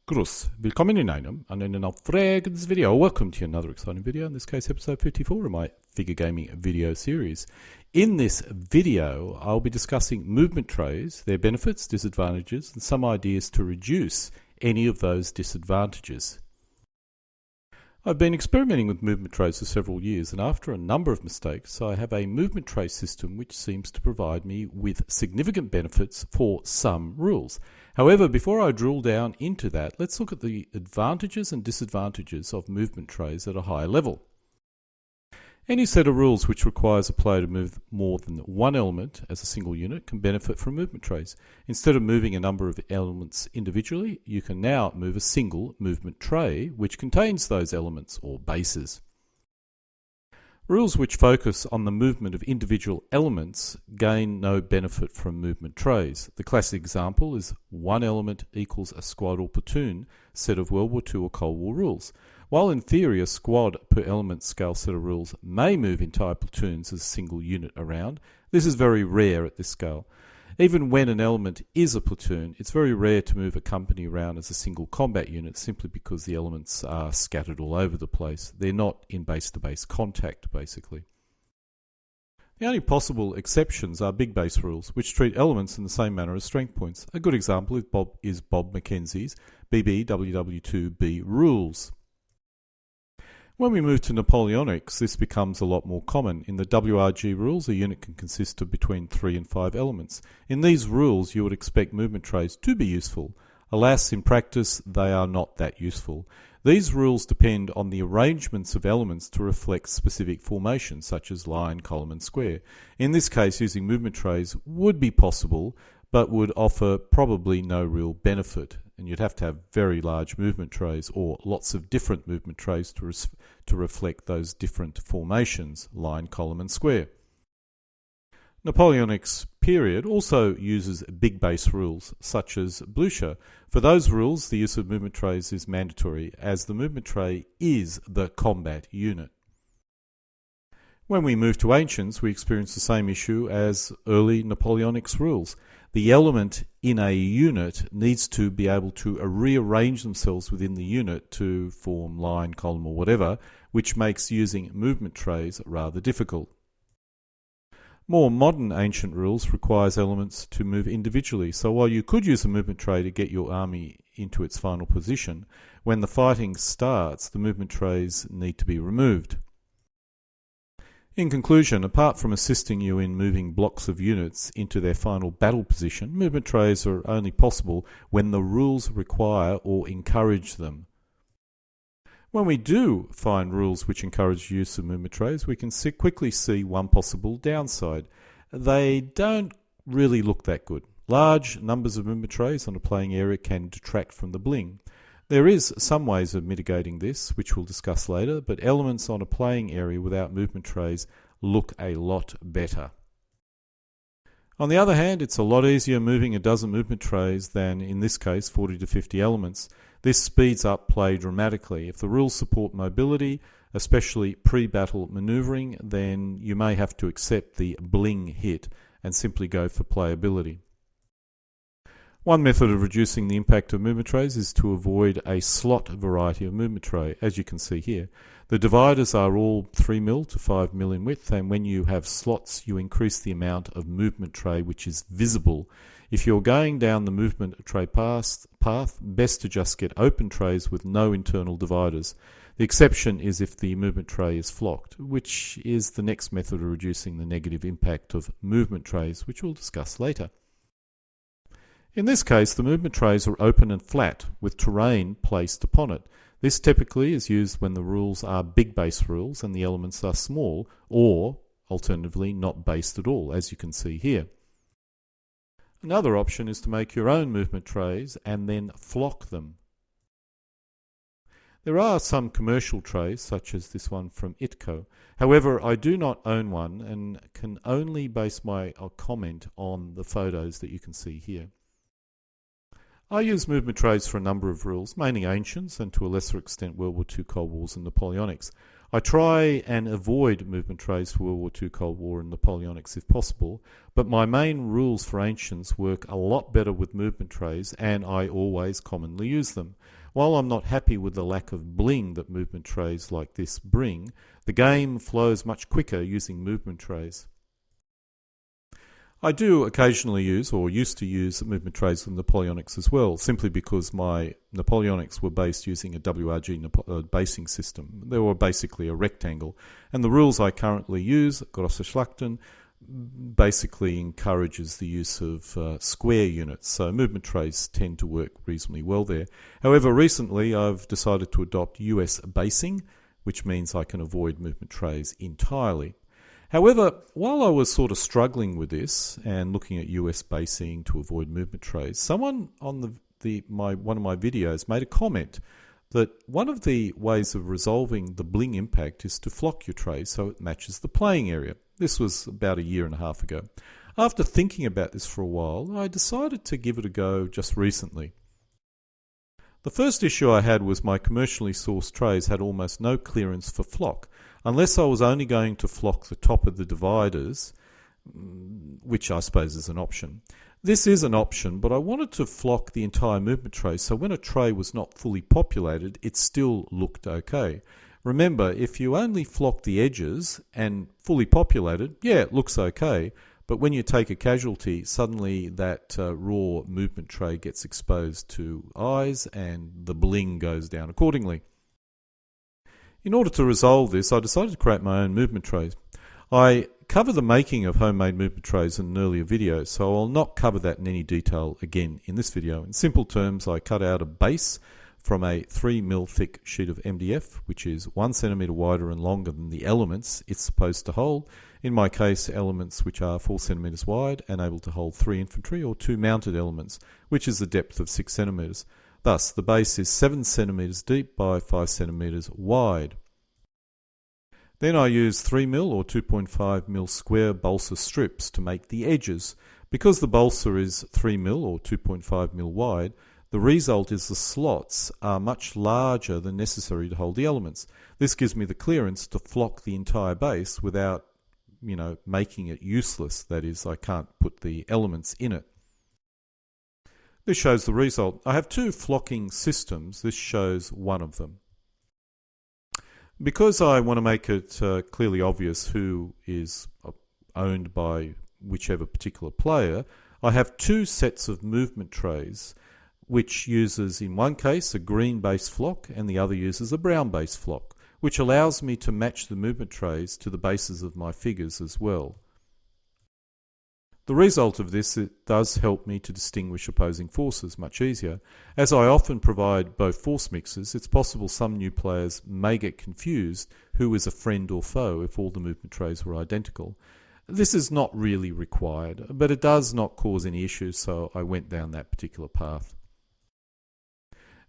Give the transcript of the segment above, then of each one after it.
Grüß, willkommen in einem aufregendes video. Welcome to another exciting video, in this case episode 54 of my figure gaming video series. In this video, I'll be discussing movement trays, their benefits, disadvantages, and some ideas to reduce any of those disadvantages. I've been experimenting with movement trays for several years, and after a number of mistakes, I have a movement tray system which seems to provide me with significant benefits for some rules. However, before I drill down into that, let's look at the advantages and disadvantages of movement trays at a high level. Any set of rules which requires a player to move more than one element as a single unit can benefit from movement trays. Instead of moving a number of elements individually, you can now move a single movement tray which contains those elements or bases. Rules which focus on the movement of individual elements gain no benefit from movement trays. The classic example is one element equals a squad or platoon set of World War II or Cold War rules. While in theory a squad per element scale set of rules may move entire platoons as a single unit around, this is very rare at this scale. Even when an element is a platoon, it's very rare to move a company around as a single combat unit simply because the elements are scattered all over the place. They're not in base-to-base contact, basically. The only possible exceptions are big base rules, which treat elements in the same manner as strength points. A good example is Bob Mackenzie's BBWW2B rules. When we move to Napoleonics, this becomes a lot more common. In the WRG rules, a unit can consist of between 3 and 5 elements. In these rules, you would expect movement trays to be useful. Alas, in practice, they are not that useful. These rules depend on the arrangements of elements to reflect specific formations, such as line, column, and square. In this case, using movement trays would be possible, but would offer probably no real benefit. And you'd have to have very large movement trays or lots of different movement trays to reflect those different formations, line, column, and square. Napoleonics period also uses big base rules, such as Blücher. For those rules, the use of movement trays is mandatory, as the movement tray is the combat unit. When we move to Ancients, we experience the same issue as early Napoleonics rules. The element in a unit needs to be able to rearrange themselves within the unit to form line, column, or whatever, which makes using movement trays rather difficult. More modern ancient rules requires elements to move individually, so while you could use a movement tray to get your army into its final position, when the fighting starts, the movement trays need to be removed. In conclusion, apart from assisting you in moving blocks of units into their final battle position, movement trays are only possible when the rules require or encourage them. When we do find rules which encourage use of movement trays, we can quickly see one possible downside. They don't really look that good. Large numbers of movement trays on a playing area can detract from the bling. There is some ways of mitigating this, which we'll discuss later, but elements on a playing area without movement trays look a lot better. On the other hand, it's a lot easier moving a dozen movement trays than, in this case, 40 to 50 elements. This speeds up play dramatically. If the rules support mobility, especially pre-battle maneuvering, then you may have to accept the bling hit and simply go for playability. One method of reducing the impact of movement trays is to avoid a slot variety of movement tray, as you can see here. The dividers are all 3mm to 5mm in width, and when you have slots, you increase the amount of movement tray which is visible. If you're going down the movement tray path, best to just get open trays with no internal dividers. The exception is if the movement tray is flocked, which is the next method of reducing the negative impact of movement trays, which we'll discuss later. In this case, the movement trays are open and flat, with terrain placed upon it. This typically is used when the rules are big base rules and the elements are small, or, alternatively, not based at all, as you can see here. Another option is to make your own movement trays and then flock them. There are some commercial trays, such as this one from Itco. However, I do not own one and can only base my comment on the photos that you can see here. I use movement trays for a number of rules, mainly Ancients and to a lesser extent World War II, Cold Wars and Napoleonics. I try and avoid movement trays for World War II, Cold War and Napoleonics if possible, but my main rules for Ancients work a lot better with movement trays and I always commonly use them. While I'm not happy with the lack of bling that movement trays like this bring, the game flows much quicker using movement trays. I do occasionally use, or used to use, movement trays with Napoleonics as well, simply because my Napoleonics were based using a WRG basing system. They were basically a rectangle. And the rules I currently use, Grosse Schlachten, basically encourages the use of square units. So movement trays tend to work reasonably well there. However, recently I've decided to adopt US basing, which means I can avoid movement trays entirely. However, while I was sort of struggling with this and looking at US basing to avoid movement trays, someone on one of my videos made a comment that one of the ways of resolving the bling impact is to flock your tray so it matches the playing area. This was about a year and a half ago. After thinking about this for a while, I decided to give it a go just recently. The first issue I had was my commercially sourced trays had almost no clearance for flock, unless I was only going to flock the top of the dividers, which I suppose is an option. This is an option, but I wanted to flock the entire movement tray, so when a tray was not fully populated, it still looked okay. Remember, if you only flock the edges and fully populated, yeah, it looks okay, but when you take a casualty, suddenly that raw movement tray gets exposed to eyes and the bling goes down accordingly. In order to resolve this, I decided to create my own movement trays. I cover the making of homemade movement trays in an earlier video, so I'll not cover that in any detail again in this video. In simple terms, I cut out a base from a 3mm thick sheet of MDF, which is 1 centimeter wider and longer than the elements it's supposed to hold. In my case, elements which are 4 centimeters wide and able to hold 3 infantry, or 2 mounted elements, which is the depth of 6 centimeters. Thus, the base is 7 centimeters deep by 5 centimeters wide. Then I use 3mm or 2.5mm square balsa strips to make the edges. Because the balsa is 3mm or 2.5mm wide, the result is the slots are much larger than necessary to hold the elements. This gives me the clearance to flock the entire base without, making it useless. That is, I can't put the elements in it. This shows the result. I have two flocking systems. This shows one of them. Because I want to make it clearly obvious who is owned by whichever particular player, I have two sets of movement trays, which uses, in one case, a green base flock and the other uses a brown base flock, which allows me to match the movement trays to the bases of my figures as well. The result of this, it does help me to distinguish opposing forces much easier. As I often provide both force mixes, it's possible some new players may get confused who is a friend or foe if all the movement trays were identical. This is not really required, but it does not cause any issues, so I went down that particular path.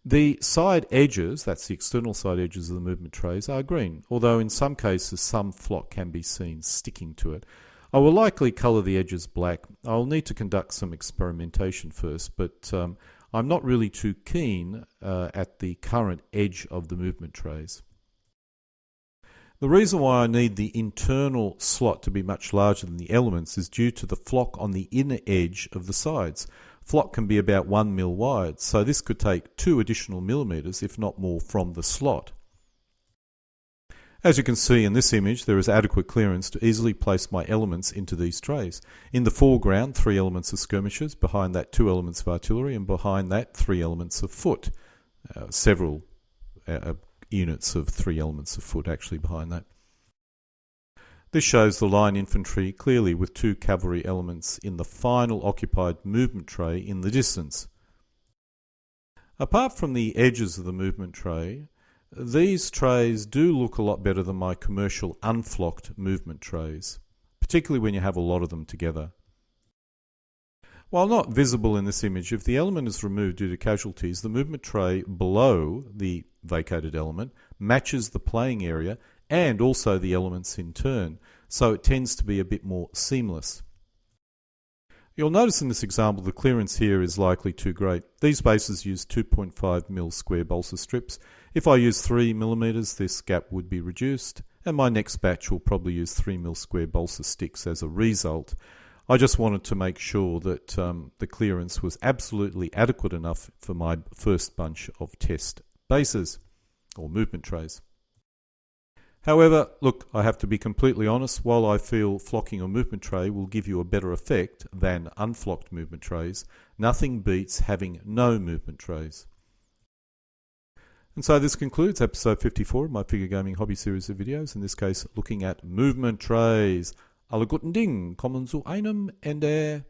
The side edges, that's the external side edges of the movement trays, are green, although in some cases some flock can be seen sticking to it. I will likely colour the edges black. I'll need to conduct some experimentation first, but I'm not really too keen at the current edge of the movement trays. The reason why I need the internal slot to be much larger than the elements is due to the flock on the inner edge of the sides. Flock can be about 1 mm wide, so this could take 2 additional millimeters, if not more, from the slot. As you can see in this image, there is adequate clearance to easily place my elements into these trays. In the foreground, 3 elements of skirmishers, behind that 2 elements of artillery, and behind that 3 elements of foot. Several units of 3 elements of foot actually behind that. This shows the line infantry clearly with 2 cavalry elements in the final occupied movement tray in the distance. Apart from the edges of the movement tray, these trays do look a lot better than my commercial unflocked movement trays, particularly when you have a lot of them together. While not visible in this image, if the element is removed due to casualties, the movement tray below the vacated element matches the playing area and also the elements in turn, so it tends to be a bit more seamless. You'll notice in this example the clearance here is likely too great. These bases use 2.5mm square balsa strips. If I use 3mm, this gap would be reduced, and my next batch will probably use 3mm square balsa sticks as a result. I just wanted to make sure that the clearance was absolutely adequate enough for my first bunch of test bases, or movement trays. However, look, I have to be completely honest, while I feel flocking a movement tray will give you a better effect than unflocked movement trays, nothing beats having no movement trays. And so this concludes episode 54 of my figure gaming hobby series of videos, in this case looking at movement trays. Alle guten Dinge kommen zu einem Ende.